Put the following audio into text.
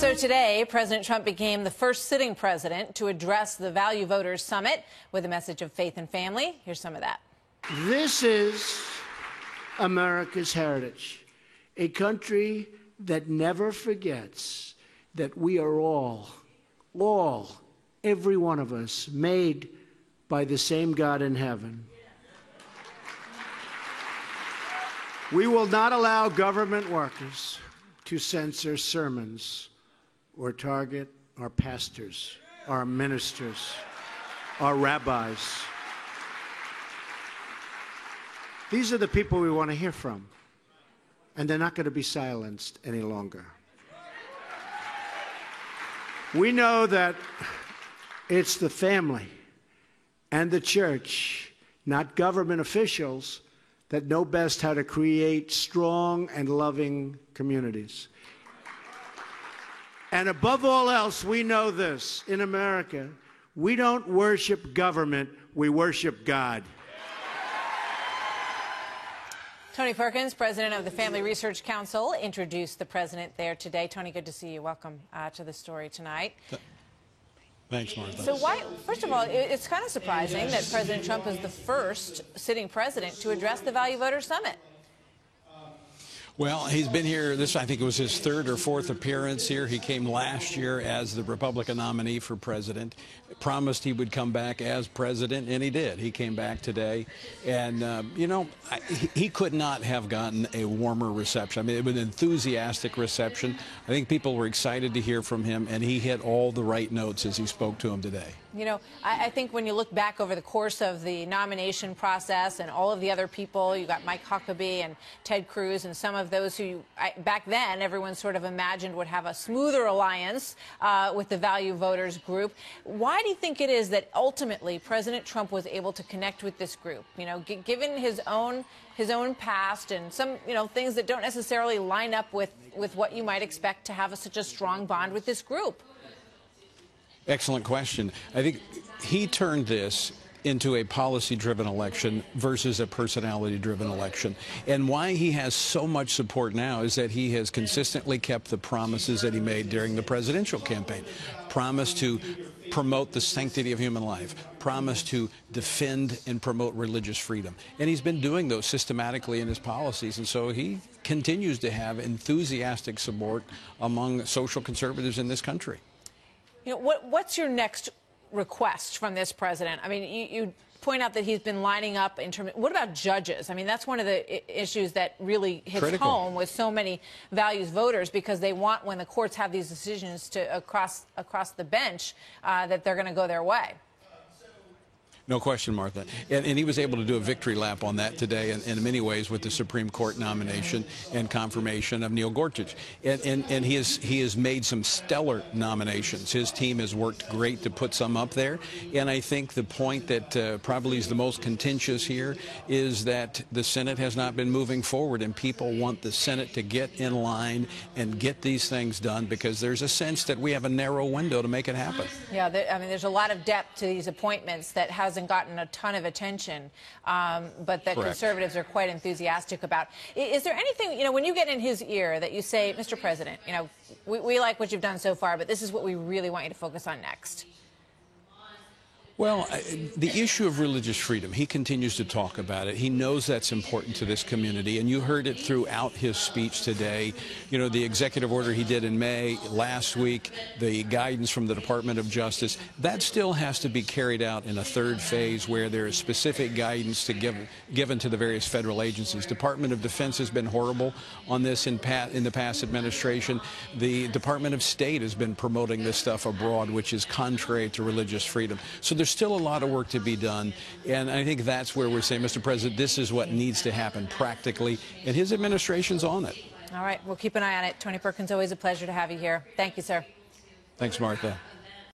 So today, President Trump became the first sitting president to address the Value Voters Summit with a message of faith and family. Here's some of that. This is America's heritage, a country that never forgets that we are all, every one of us, made by the same God in heaven. We will not allow government workers to censor sermons or target our pastors, our ministers, our rabbis. These are the people we want to hear from, and they're not going to be silenced any longer. We know that it's the family and the church, not government officials, that know best how to create strong and loving communities. And above all else, we know this. In America, we don't worship government, we worship God. Tony Perkins, president of the Family Research Council, introduced the president there today. Tony, good to see you. Welcome to the story tonight. Thanks, Martha. So first of all, it's kind of surprising that President Trump is the first sitting president to address the Value Voters Summit. Well, he's been here, I think it was his third or fourth appearance here. He came last year as the Republican nominee for president, promised he would come back as president, and he did. He came back today, and, he could not have gotten a warmer reception. I mean, it was an enthusiastic reception. I think people were excited to hear from him, and he hit all the right notes as he spoke to them today. You know, I think when you look back over the course of the nomination process and all of the other people, you got Mike Huckabee and Ted Cruz and some of those who, back then, everyone sort of imagined would have a smoother alliance with the Value Voters group. Why do you think it is that ultimately President Trump was able to connect with this group? You know, given his own past and some, things that don't necessarily line up with what you might expect to have such a strong bond with this group? Excellent question. I think he turned this into a policy-driven election versus a personality-driven election. And why he has so much support now is that he has consistently kept the promises that he made during the presidential campaign. Promise to promote the sanctity of human life, promise to defend and promote religious freedom. And he's been doing those systematically in his policies, and so he continues to have enthusiastic support among social conservatives in this country. You know, what's your next request from this president? I mean, you point out that he's been lining up in terms of, what about judges? I mean, that's one of the issues that really hits home with so many values voters, because they want, when the courts have these decisions to across the bench, that they're going to go their way. No question, Martha. And he was able to do a victory lap on that today in many ways with the Supreme Court nomination and confirmation of Neil Gorsuch. And he has made some stellar nominations. His team has worked great to put some up there. And I think the point that probably is the most contentious here is that the Senate has not been moving forward, and people want the Senate to get in line and get these things done, because there's a sense that we have a narrow window to make it happen. Yeah, I mean, there's a lot of depth to these appointments that hasn't gotten a ton of attention, but that conservatives are quite enthusiastic about. Is there anything, when you get in his ear that you say, Mr. President, we like what you've done so far, but this is what we really want you to focus on next? Well, the issue of religious freedom, he continues to talk about it. He knows that's important to this community, and you heard it throughout his speech today. You know, the executive order he did in May, last week, the guidance from the Department of Justice, that still has to be carried out in a third phase where there is specific guidance given to the various federal agencies. Department of Defense has been horrible on this in the past administration. The Department of State has been promoting this stuff abroad, which is contrary to religious freedom. So there's still a lot of work to be done, and I think that's where we're saying, Mr. President, this is what needs to happen practically, and his administration's on it. All right, we'll keep an eye on it. Tony Perkins, always a pleasure to have you here. Thank you, sir. Thanks, Martha.